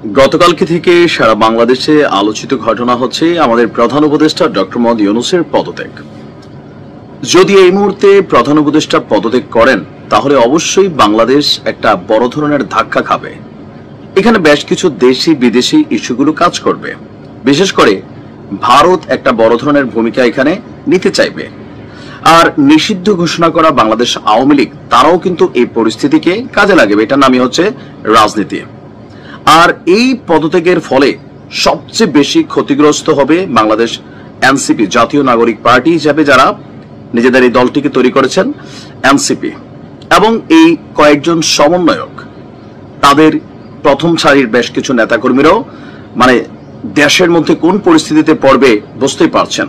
গতকালকে থেকে সারা বাংলাদেশে আলোচিত ঘটনা হচ্ছে আমাদের প্রধান উপদেষ্টা ডক্টর মোহাম্মদ ইউনূসের পদত্যাগ। যদি এই মুহূর্তে প্রধান উপদেষ্টা পদত্যাগ করেন তাহলে অবশ্যই বাংলাদেশ একটা বড় ধরনের ধাক্কা খাবে। এখানে বেশ কিছু দেশি বিদেশি ইস্যুগুলো কাজ করবে, বিশেষ করে ভারত একটা বড় ধরনের ভূমিকা এখানে নিতে চাইবে। আর নিষিদ্ধ ঘোষণা করা বাংলাদেশ আওয়ামী লীগ তারাও কিন্তু এই পরিস্থিতিকে কাজে লাগাবে। এটার নামই হচ্ছে রাজনীতি। আর এই পদত্যাগের ফলে সবচেয়ে বেশি ক্ষতিগ্রস্ত হবে বাংলাদেশ এনসিপি, জাতীয় নাগরিক পার্টি হিসেবে যারা নিজেদের এই দলটিকে তৈরি করেছেন এনসিপি, এবং এই কয়েকজন সমন্বয়ক, তাদের প্রথম সারির বেশ কিছু নেতাকর্মীরাও মানে দেশের মধ্যে কোন পরিস্থিতিতে পড়বে বুঝতেই পারছেন।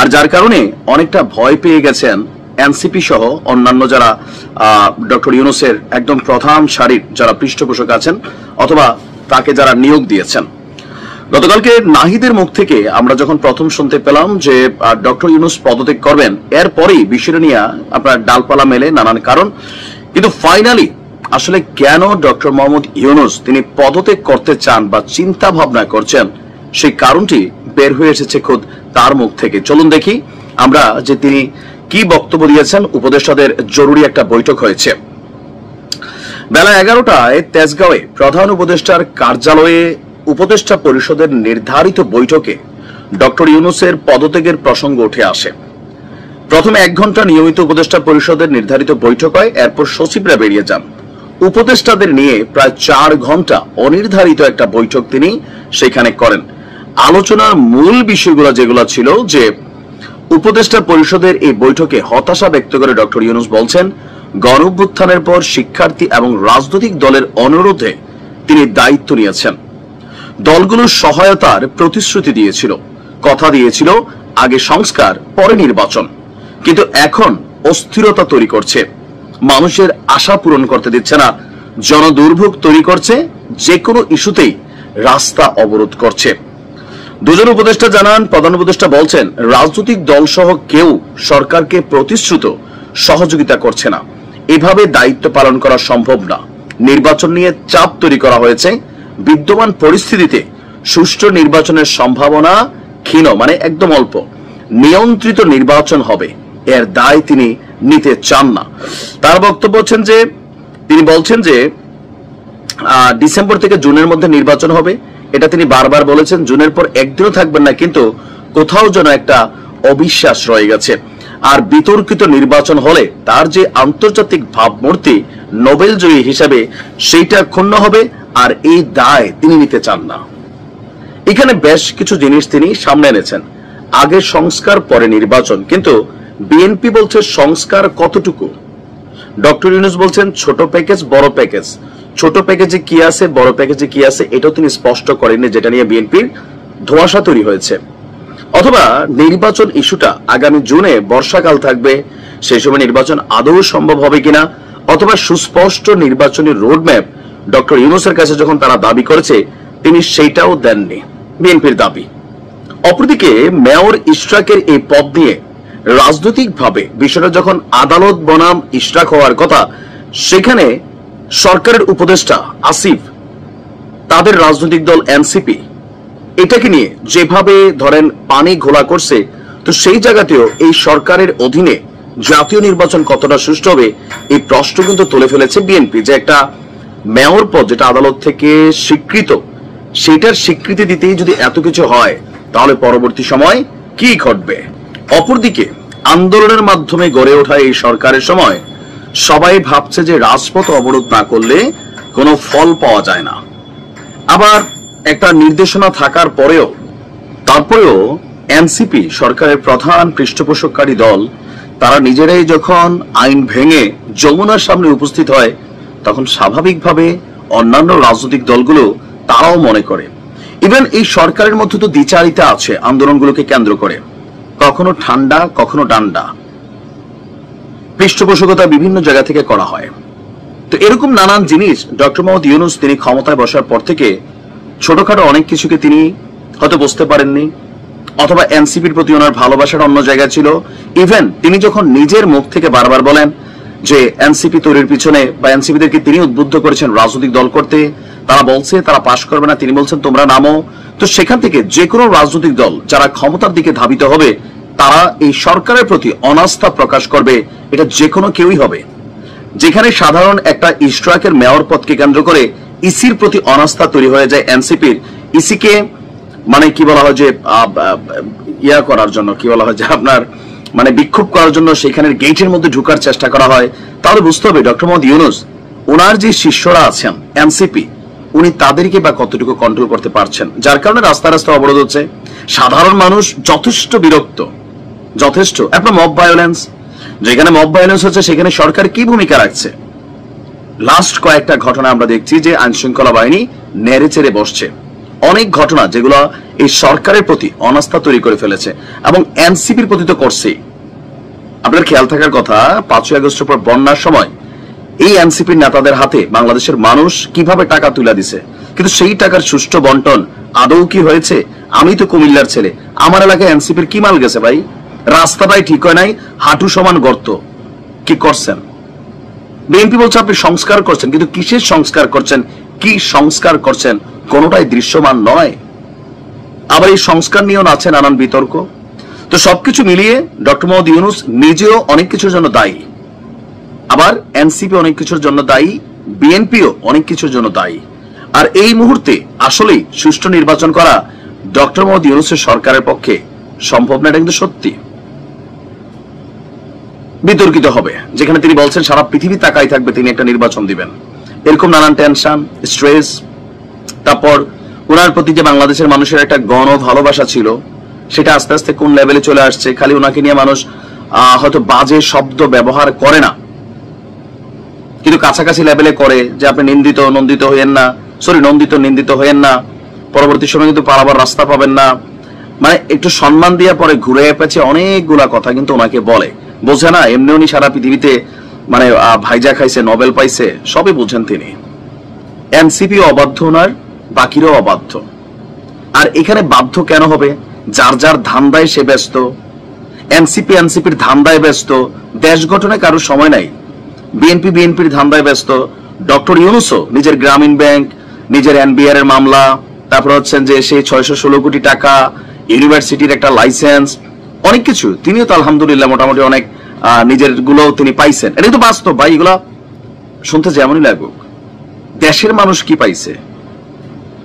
আর যার কারণে অনেকটা ভয় পেয়ে গেছেন এনসিপি সহ অন্যান্য যারা ডক্টর ইউনূসের একদম প্রধান সারির যারা পৃষ্ঠপোষক আছেন অথবা তাকে যারা নিয়োগ দিয়েছেন। গতকালকে নাহিদের মুখ থেকে আমরা যখন প্রথম শুনতে পেলাম যে ডক্টর ইউনূস পদত্যাগ করবেন, এরপরেই বিষয়টা নিয়ে আপনার ডালপালা মেলে নানান কারণ। কিন্তু ফাইনালি আসলে কেন ডক্টর মোহাম্মদ ইউনূস তিনি পদত্যাগ করতে চান বা চিন্তা ভাবনা করছেন, সেই কারণটি বের হয়ে এসেছে খোদ তার মুখ থেকে। চলুন দেখি আমরা যে তিনি কি বক্তব্য দিয়েছেন। উপদেষ্টাদের জরুরি একটা বৈঠক হয়েছে বেলা 11টায় তেজগাঁওয়ে প্রধান উপদেষ্টার কার্যালয়ে উপদেষ্টা পরিষদের নির্ধারিত বৈঠকে ডক্টর ইউনূসের পদত্যাগের প্রসঙ্গ উঠে আসে। প্রথমে 1 ঘন্টা নিয়মিত উপদেষ্টা পরিষদের নির্ধারিত বৈঠক হয়, এরপর সচিবরা বেরিয়ে যান। উপদেষ্টাদের নিয়ে প্রায় 4 ঘন্টা অনির্ধারিত একটা বৈঠক তিনি সেখানে করেন। আলোচনার মূল বিষয়গুলো যেগুলো ছিল যে উপদেষ্টা পরিষদের এই বৈঠকে হতাশা ব্যক্ত করে ডক্টর ইউনূস বলছেন গণঅভ্যুত্থানের পর শিক্ষার্থী এবং রাজনৈতিক দলের অনুরোধে তিনি দায়িত্ব নিয়েছেন। দলগুলোর সহায়তার প্রতিশ্রুতি দিয়েছিল, কথা দিয়েছিল আগে সংস্কার পরে নির্বাচন, কিন্তু এখন অস্থিরতা তৈরি করছে, মানুষের আশা পূরণ করতে দিচ্ছে না, জনদুর্ভোগ তৈরি করছে, যে কোনো ইস্যুতেই রাস্তা অবরোধ করছে। দুজন উপদেষ্টা জানান, প্রধান উপদেষ্টা বলছেন রাজনৈতিক দল সহ কেউ সরকারকে প্রতিশ্রুত সহযোগিতা করছে না, এভাবে দায়িত্ব পালন করা সম্ভব না। নির্বাচন নিয়ে চাপ তৈরি করা হয়েছে, বিদ্যমান পরিস্থিতিতে সুষ্ঠু নির্বাচনের সম্ভাবনা ক্ষীণ, মানে একদম অল্প। নিয়ন্ত্রিত নির্বাচন হবে, এর দায় তিনি নিতে চান না। তার বক্তব্য হচ্ছেন যে তিনি বলছেন যে ডিসেম্বর থেকে জুনের মধ্যে নির্বাচন হবে, এটা তিনি বারবার বলেছেন। জুনের পর একদিনও থাকবেন না, কিন্তু কোথাও যেন একটা অবিশ্বাস রয়ে গেছে। আর বিতর্কিত নির্বাচন হলে তার যে আন্তর্জাতিক ভাবমূর্তি নোবেল জয়ী হিসাবে সেইটা ক্ষুণ্ণ হবে, আর এই দায় তিনি নিতে চান না। এখানে বেশ কিছু জিনিস তিনি সামনে এনেছেন, আগে সংস্কার পরে নির্বাচন, কিন্তু বিএনপি বলছে সংস্কার কতটুকু। ডক্টর ইউনূস বলছেন ছোট প্যাকেজ বড় প্যাকেজ, ছোট প্যাকেজে কি আছে বড় প্যাকেজে কি আছে এটাও তিনি স্পষ্ট করেননি, যেটা নিয়ে বিএনপির ধোঁয়াশা তৈরি হয়েছে। অথবা নির্বাচন ইস্যুটা আগামী জুনে বর্ষাকাল থাকবে, সেই সময় নির্বাচন আদৌ সম্ভব হবে কিনা, অথবা সুস্পষ্ট নির্বাচনী রোডম্যাপ ডক্টর ইউনূসের কাছে যখন তারা দাবি করেছে তিনি সেইটাও দেননি, বিএনপির দাবি। অপরদিকে মেয়র ইশরাকের এই পদ নিয়ে রাজনৈতিকভাবে বিষয়টা যখন আদালত বনাম ইশরাক হওয়ার কথা, সেখানে সরকারের উপদেষ্টা আসিফ, তাদের রাজনৈতিক দল এনসিপি এটাকে নিয়ে যেভাবে ধরেন পানি ঘোলা করছে, তো সেই জায়গাতেও এই সরকারের অধীনে জাতীয় নির্বাচন কতটা সুষ্ঠু হবে এই প্রশ্ন কিন্তু তুলে ফেলেছে বিএনপি। যে একটা মেয়র পদ যেটা আদালত থেকে স্বীকৃত, সেটার স্বীকৃতি দিতেই যদি এত কিছু হয় তাহলে পরবর্তী সময় কি ঘটবে। অপরদিকে আন্দোলনের মাধ্যমে গড়ে ওঠা এই সরকারের সময় সবাই ভাবছে যে রাজপথ অবরোধ না করলে কোনো ফল পাওয়া যায় না। আবার একটা নির্দেশনা থাকার পরেও তারপরেও এনসিপি সরকারের প্রধান পৃষ্ঠপোষককারী দল, তারা নিজেরাই যখন আইন ভেঙে যমুনার সামনে উপস্থিত হয়, তখন স্বাভাবিকভাবে অন্যান্য রাজনৈতিক দলগুলো তারাও মনে করে ইভেন এই সরকারের মধ্যে তো দ্বিচারিতা আছে আন্দোলনগুলোকে কেন্দ্র করে, কখনো ঠান্ডা কখনো ডান্ডা, পৃষ্ঠপোষকতা বিভিন্ন জায়গা থেকে করা হয়। তো এরকম নানান জিনিস ডক্টর মোহাম্মদ ইউনূস তিনি ক্ষমতায় বসার পর থেকে ছোটখাটো অনেক কিছুকে তিনি হয়তো বুঝতে পারেননি, অথবা এনসিপির প্রতি ওনার ভালোবাসার অন্য জায়গা ছিল। ইভেন তিনি যখন নিজের মুখ থেকে বারবার বলেন যে এনসিপি তৈরির পিছনে বা এনসিপিদেরকে তিনি উদ্বুদ্ধ করেছেন রাজনৈতিক দল করতে। তারা বলছে তারা পাশ করবে না, তিনি বলছেন তোমরা নামো। তো সেখান থেকে যে কোনো রাজনৈতিক দল যারা ক্ষমতার দিকে ধাবিত হবে তারা এই সরকারের প্রতি অনাস্থা প্রকাশ করবে, এটা যে কোনো কেউই হবে। যেখানে সাধারণ একটা ইস্ট্রাকের মেয়র পদকে কেন্দ্র করে ইসির প্রতি অনাস্থা তৈরি হয়ে যায় এনসিপির, ইসিকে মানে কি বলা হয় যে ইয়া করার জন্য, কি বলা হয় যে আপনার মানে বিক্ষোভ করার জন্য সেখানের গেটের মধ্যে ঢুকার চেষ্টা করা হয়, তাহলে বুঝতে হবে ডক্টর মোহাম্মদ ইউনূস ওনার যে শিষ্যরা আছেন এনসিপি, উনি তাদেরকে বা কতটুকু কন্ট্রোল করতে পারছেন, যার কারণে রাস্তা রাস্তা অবরোধ হচ্ছে। সাধারণ মানুষ যথেষ্ট বিরক্ত, যথেষ্ট। আপনার মব ভায়োলেন্স, যেখানে মব ভায়োলেন্স হচ্ছে সেখানে সরকার কি ভূমিকা রাখছে? লাস্ট কয়েকটা ঘটনা আমরা দেখছি যে আইন শৃঙ্খলা বাহিনী নেড়ে চেড়ে বসছে। অনেক ঘটনা যেগুলো এই সরকারের প্রতি অনাস্থা তৈরি করে ফেলেছে এবং এনসিপির প্রতি তো করছেই। আপনার খেয়াল থাকার কথা 5ই আগস্টের পর বন্যার সময় এই এনসিপির নেতাদের হাতে বাংলাদেশের মানুষ কিভাবে টাকা তুলে দিছে, কিন্তু সেই টাকার সুষ্ঠু বন্টন আদৌ কি হয়েছে? আমি তো কুমিল্লার ছেলে, আমার এলাকায় এনসিপির কি মাল গেছে ভাই? রাস্তাটাই ঠিক হয় নাই, হাঁটু সমান গর্ত। কি করছেন? বিএনপি বলছে আপনি সংস্কার করছেন, কিন্তু কিসের সংস্কার করছেন, কি সংস্কার করছেন কোনোটাই দৃশ্যমান নয়। আবার এই সংস্কার নিয়েও আছে নানান বিতর্ক। তো সবকিছু মিলিয়ে ডক্টর মোহাম্মদ ইউনূস নিজেও অনেক কিছুর জন্য দায়ী, আবার এনসিপি অনেক কিছুর জন্য দায়ী, বিএনপিও অনেক কিছুর জন্য দায়ী। আর এই মুহূর্তে আসলেই সুষ্ঠু নির্বাচন করা ডক্টর মোহাম্মদ ইউনূসের সরকারের পক্ষে সম্ভব না, এটা কিন্তু সত্যি। বিতর্কিত হবে, যেখানে তিনি বলছেন সারা পৃথিবী তাকাই থাকবে তিনি একটা নির্বাচন দিবেন, এরকম নানান টেনশন, স্ট্রেস। তারপর ওনার প্রতি যে বাংলাদেশের মানুষের একটা গণ ভালোবাসা ছিল সেটা আস্তে আস্তে কোন লেভেলে চলে আসছে। খালি ওনাকে নিয়ে মানুষ হয়তো বাজে শব্দ ব্যবহার করে না, কিন্তু কাছাকাছি লেভেলে করে যে আপনি নিন্দিত নন্দিত হইয়েন না, সরি নন্দিত নিন্দিত হইয়েন না, পরবর্তী সময় কিন্তু পালাবার রাস্তা পাবেন না। মানে একটু সম্মান দিয়ে পরে ঘুরে পেছে অনেকগুলা কথা কিন্তু ওনাকে বলে, বোঝে না এমনি উনি সারা পৃথিবীতে মানে ভাইজা খাইছে, নোবেল পাইছে, সবই বুঝেন তিনি। এনসিপি অবাধ্য, ওনার বাকিরাও অবাধ্য। আর এখানে বাধ্য কেন হবে? যার যার ধান্দায় সে ব্যস্ত, এনসিপির ধান্দায় ব্যস্ত, দেশ গঠনে কারোর সময় নাই। বিএনপির ধান্দায় ব্যস্ত, ডক্টর ইউনূসও নিজের গ্রামীণ ব্যাংক, নিজের এনবিআর এর মামলা, তারপর হচ্ছেন যে সেই 616 কোটি টাকা, ইউনিভার্সিটির একটা লাইসেন্স, অনেক কিছু তিনিও তো আলহামদুলিল্লাহ মোটামুটি অনেক নিজের গুলো তিনি পাইছেন। এটা তো বাস্তব ভাই, এগুলা শুনতে যেমনই লাগুক। দেশের মানুষ কি পাইছে?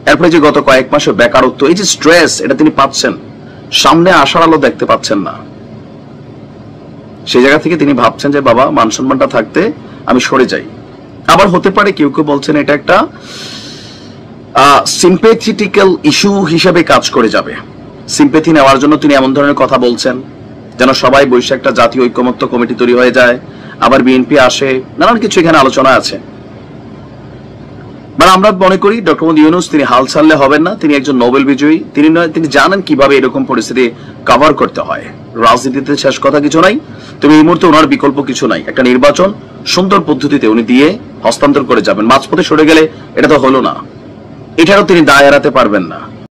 এরপরে যে গত কয়েক মাসে বেকারত্ব, এই যে স্ট্রেস, এটা তিনি পাচ্ছেন, সামনে আসার আলো দেখতে পাচ্ছেন না। সেই জায়গা থেকে তিনি ভাবছেন যে বাবা মান সম্মানটা থাকতে আমি সরে যাই। আবার হতে পারে কেউ কেউ বলছেন এটা একটা সিম্প্যাথেটিক্যাল ইস্যু হিসেবে কাজ করে যাবে। সিম্প্যাথি নেওয়ার জন্য তিনি এমন ধরনের কথা বলছেন যেন সবাই বসে একটা জাতীয় ঐক্যমত্য কমিটি তৈরি হয়ে যায়, আবার বিএনপি আসে, নানান কিছু এখানে আলোচনা আছে। মানে আমরা মনে করি ডক্টর মোহাম্মদ ইউনূস তিনি হাল ছাড়লে হবেন না, তিনি একজন নোবেল বিজয়ী, তিনি জানেন কিভাবে এরকম পরিস্থিতি কভার করতে হয়। রাজনীতিতে শেষ কথা কিছু নাই, তবে এই মুহূর্তে ওনার বিকল্প কিছু নাই। একটা নির্বাচন সুন্দর পদ্ধতিতে উনি দিয়ে হস্তান্তর করে যাবেন, মাঝপথে সরে গেলে এটা তো হলো না, এটারও তিনি দায় এড়াতে পারবেন না।